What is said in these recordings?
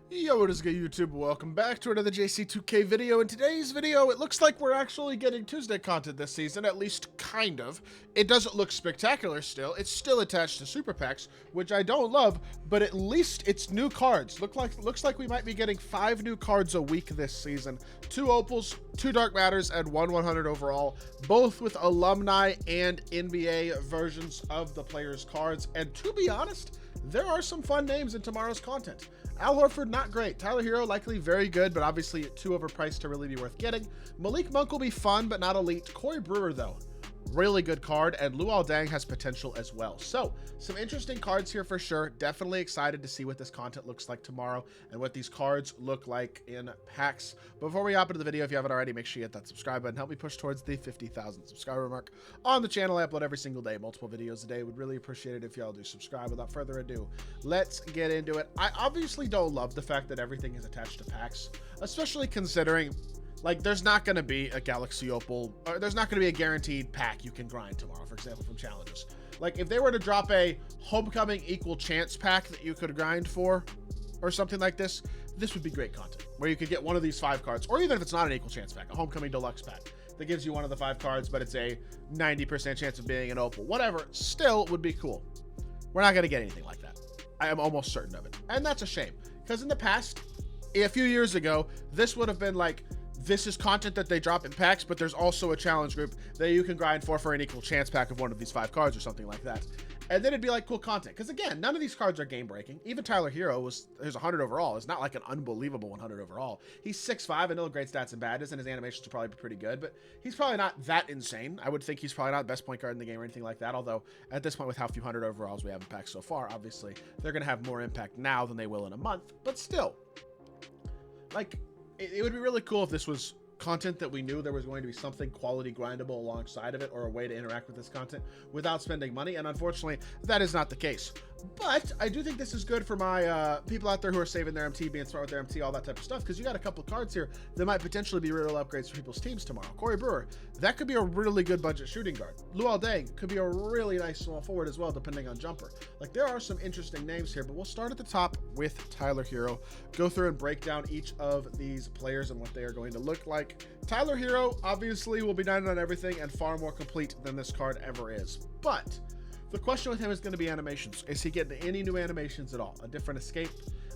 Yo, what is good, YouTube? Welcome back to another JC2K video. In today's video, it looks like we're actually getting Tuesday content this season, at least kind of. It doesn't look spectacular still. It's still attached to Super Packs, which I don't love, but at least it's new cards. Looks like we might be getting 5 new cards a week this season. 2 Opals, 2 Dark Matters, and 1 100 overall, both with alumni and NBA versions of the players' cards. And to be honest, there are some fun names in tomorrow's content. Al Horford, not great. Tyler Herro, likely very good, but obviously too overpriced to really be worth getting. Malik Monk will be fun, but not elite. Cory Brewer, though, really good card, and Luol Deng has potential as well. So, some interesting cards here for sure. Definitely excited to see what this content looks like tomorrow and what these cards look like in packs. Before we hop into the video, if you haven't already, make sure you hit that subscribe button. Help me push towards the 50,000 subscriber mark on the channel. I upload every single day, multiple videos a day. Would really appreciate it if y'all do subscribe. Without further ado, let's get into it. I obviously don't love the fact that everything is attached to packs, especially considering like, there's not going to be a Galaxy Opal, or there's not going to be a guaranteed pack you can grind tomorrow, for example, from challenges. Like, if they were to drop a Homecoming Equal Chance pack that you could grind for, or something like this would be great content, where you could get one of these 5 cards, or even if it's not an Equal Chance pack, a Homecoming Deluxe pack that gives you one of the 5 cards, but it's a 90% chance of being an Opal. Whatever, still would be cool. We're not going to get anything like that. I am almost certain of it. And that's a shame, because in the past, a few years ago, this would have been like, this is content that they drop in packs, but there's also a challenge group that you can grind for an equal chance pack of one of these 5 cards or something like that. And then it'd be like cool content. Because again, none of these cards are game breaking. Even Tyler Herro there's 100 overall. It's not like an unbelievable 100 overall. He's 6'5", and no great stats and badness, and his animations will probably be pretty good, but he's probably not that insane. I would think he's probably not the best point guard in the game or anything like that. Although at this point, with how few 100 overalls we have in packs so far, obviously they're going to have more impact now than they will in a month. But still, like, it would be really cool if this was content that we knew there was going to be something quality grindable alongside of it, or a way to interact with this content without spending money, and unfortunately that is not the case. But I do think this is good for my people out there who are saving their MT, being smart with their MT, all that type of stuff, because you got a couple of cards here that might potentially be real upgrades for people's teams tomorrow. Cory Brewer, that could be a really good budget shooting guard. Luol Deng could be a really nice small forward as well, depending on jumper. Like, there are some interesting names here, but we'll start at the top with Tyler Herro, go through and break down each of these players and what they are going to look like. Tyler Herro obviously will be 9 on everything and far more complete than this card ever is, but the question with him is going to be animations. Is he getting any new animations at all? A different escape,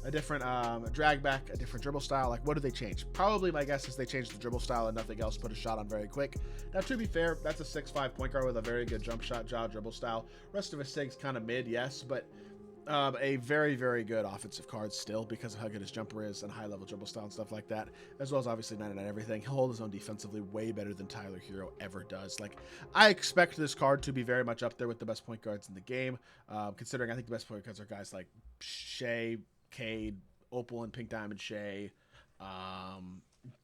a different drag back, a different dribble style? Like, what do they change? Probably my guess is they changed the dribble style and nothing else, put a shot on very quick. Now, to be fair, that's a 6'5" point guard with a very good jump shot, jaw, dribble style. Rest of his sig's kind of mid, yes, but a very, very good offensive card still, because of how good his jumper is and high level dribble style and stuff like that, as well as obviously 9 on everything. He'll hold his own defensively way better than Tyler Herro ever does. Like, I expect this card to be very much up there with the best point guards in the game, considering I think the best point guards are guys like Shea, Cade, Opal and Pink Diamond Shea,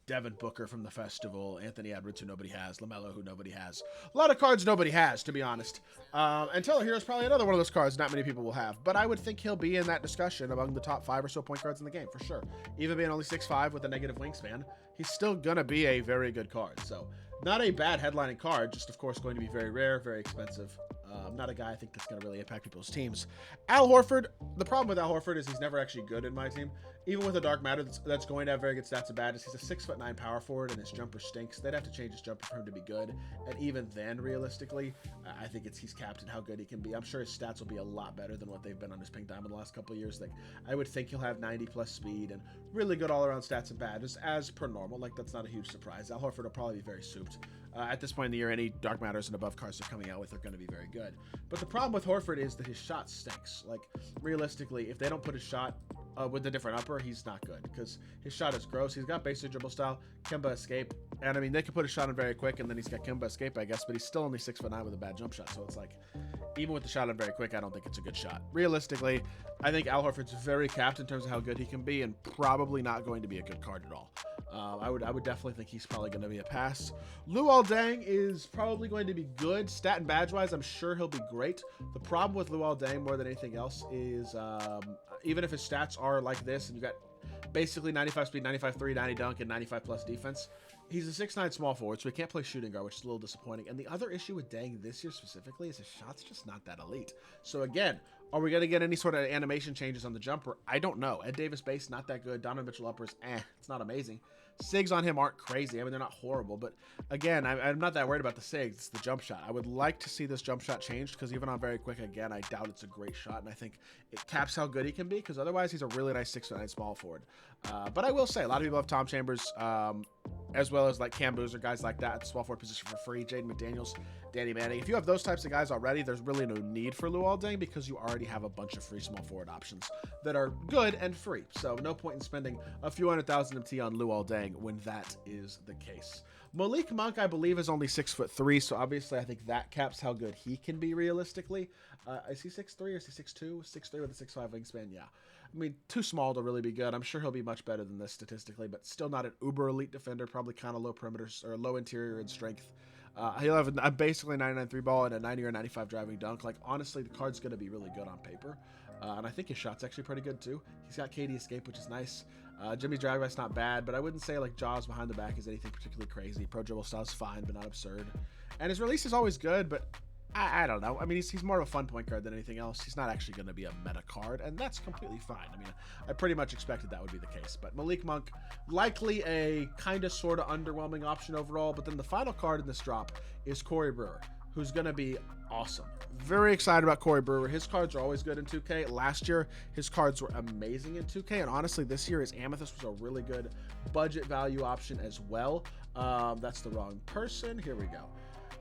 Devin Booker from the festival, Anthony Edwards, who nobody has, LaMelo, who nobody has. A lot of cards nobody has, to be honest. And Tyler Herro is probably another one of those cards not many people will have, but I would think he'll be in that discussion among the top 5 or so point guards in the game, for sure. Even being only 6'5" with a negative wingspan, he's still going to be a very good card. So, not a bad headlining card, just of course going to be very rare, very expensive. Not a guy I think that's going to really impact people's teams. Al Horford, the problem with Al Horford is he's never actually good in my team. Even with a Dark Matter that's going to have very good stats and badness, he's a 6'9" power forward and his jumper stinks. They'd have to change his jumper for him to be good. And even then, realistically, I think he's capped in how good he can be. I'm sure his stats will be a lot better than what they've been on his Pink Diamond the last couple of years. Like, I would think he'll have 90 plus speed and really good all-around stats and badness, as per normal. Like, that's not a huge surprise. Al Horford will probably be very souped. At this point in the year, any Dark Matters and above cards they're coming out with are going to be very good. But the problem with Horford is that his shot stinks. Like, realistically, if they don't put his shot with a different upper, he's not good, because his shot is gross. He's got basic dribble style, Kemba escape, and I mean, they can put his shot in very quick, and then he's got Kemba escape, I guess, but he's still only 6'9" with a bad jump shot. So it's like, even with the shot in very quick, I don't think it's a good shot. Realistically, I think Al Horford's very capped in terms of how good he can be, and probably not going to be a good card at all. I would definitely think he's probably going to be a pass. Luol Deng is probably going to be good. Stat and badge-wise, I'm sure he'll be great. The problem with Luol Deng, more than anything else, is even if his stats are like this, and you got basically 95 speed, 95-3, 90 dunk, and 95 plus defense, he's a 6'9" small forward, so he can't play shooting guard, which is a little disappointing. And the other issue with Deng this year specifically is his shot's just not that elite. So again, Are we going to get any sort of animation changes on the jumper? I don't know. Ed Davis base, not that good. Donovan Mitchell uppers, it's not amazing. SIGs on him aren't crazy. I mean, they're not horrible, but again, I'm not that worried about the SIGs. It's the jump shot. I would like to see this jump shot changed because even on very quick, again, I doubt it's a great shot, and I think it caps how good he can be because otherwise he's a really nice 6'9" small forward. But I will say, a lot of people have Tom Chambers, as well as like Cam Boozer, guys like that at the small forward position for free. Jaden McDaniels, Danny Manning. If you have those types of guys already, there's really no need for Luol Deng because you already have a bunch of free small forward options that are good and free. So no point in spending a few $100,000 MT on Luol Deng when that is the case. Malik Monk, I believe, is only 6'3", so obviously I think that caps how good he can be realistically. Is he 6'3" or is he 6'2"? 6'3" with a 6'5" wingspan, yeah. I mean, too small to really be good. I'm sure he'll be much better than this statistically, but still not an uber elite defender, probably kind of low perimeters or low interior in strength. He'll have basically 99 3 ball and a 90 or 95 driving dunk. Like, honestly, the card's going to be really good on paper. And I think his shot's actually pretty good, too. He's got KD escape, which is nice. Jimmy's drag right's not bad, but I wouldn't say, like, Jaws behind the back is anything particularly crazy. Pro dribble style's fine, but not absurd. And his release is always good, but I don't know. I mean, he's more of a fun point guard than anything else. He's not actually going to be a meta card, and that's completely fine. I mean, I pretty much expected that would be the case. But Malik Monk, likely a kind of sort of underwhelming option overall. But then the final card in this drop is Cory Brewer, who's going to be awesome. Very excited about Cory Brewer. His cards are always good in 2K. Last year, his cards were amazing in 2K. And honestly, this year, his Amethyst was a really good budget value option as well. That's the wrong person. Here we go.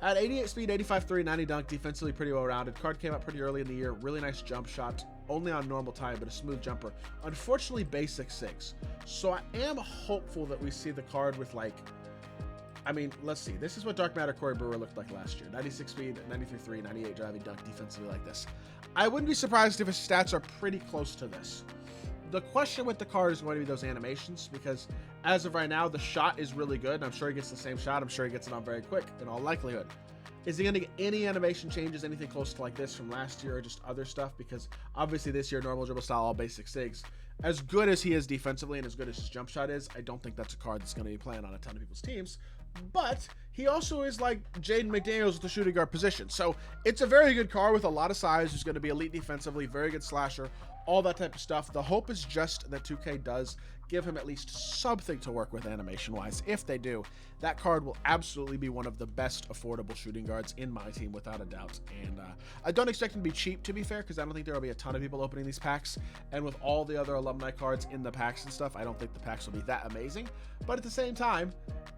At 88 speed, 85 90 dunk, defensively pretty well-rounded. Card came out pretty early in the year. Really nice jump shot, only on normal time, but a smooth jumper. Unfortunately, basic 6. So I am hopeful that we see the card with, like, I mean, let's see. This is what Dark Matter Cory Brewer looked like last year. 96 speed, 93 98 driving dunk, defensively like this. I wouldn't be surprised if his stats are pretty close to this. The question with the card is going to be those animations, because as of right now, the shot is really good, and I'm sure he gets the same shot. I'm sure he gets it on very quick, in all likelihood. Is he going to get any animation changes, anything close to like this from last year, or just other stuff? Because obviously this year, normal dribble style, all basic 6. As good as he is defensively and as good as his jump shot is, I don't think that's a card that's going to be playing on a ton of people's teams. But he also is like Jaden McDaniels with the shooting guard position. So it's a very good card with a lot of size, who's going to be elite defensively, very good slasher, all that type of stuff. The hope is just that 2K does give him at least something to work with animation-wise. If they do, that card will absolutely be one of the best affordable shooting guards in my team, without a doubt. And I don't expect him to be cheap, to be fair, because I don't think there will be a ton of people opening these packs. And with all the other alumni cards in the packs and stuff, I don't think the packs will be that amazing. But at the same time,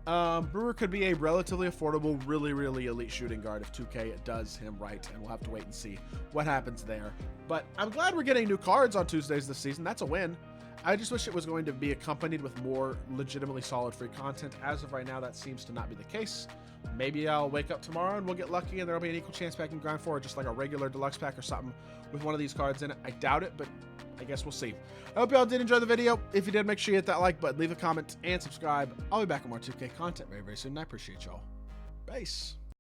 Brewer could be a relatively affordable, really, really elite shooting guard if 2K does him right, and we'll have to wait and see what happens there. But I'm glad we're getting new cards on Tuesdays this season. That's a win. I just wish it was going to be accompanied with more legitimately solid free content. As of right now, that seems to not be the case. Maybe I'll wake up tomorrow and we'll get lucky and there'll be an equal chance pack and grind forward, just like a regular deluxe pack or something with one of these cards in it. I doubt it, but I guess we'll see. I hope y'all did enjoy the video. If you did, make sure you hit that like button, leave a comment, and subscribe. I'll be back with more 2K content very, very soon. I appreciate y'all. Peace.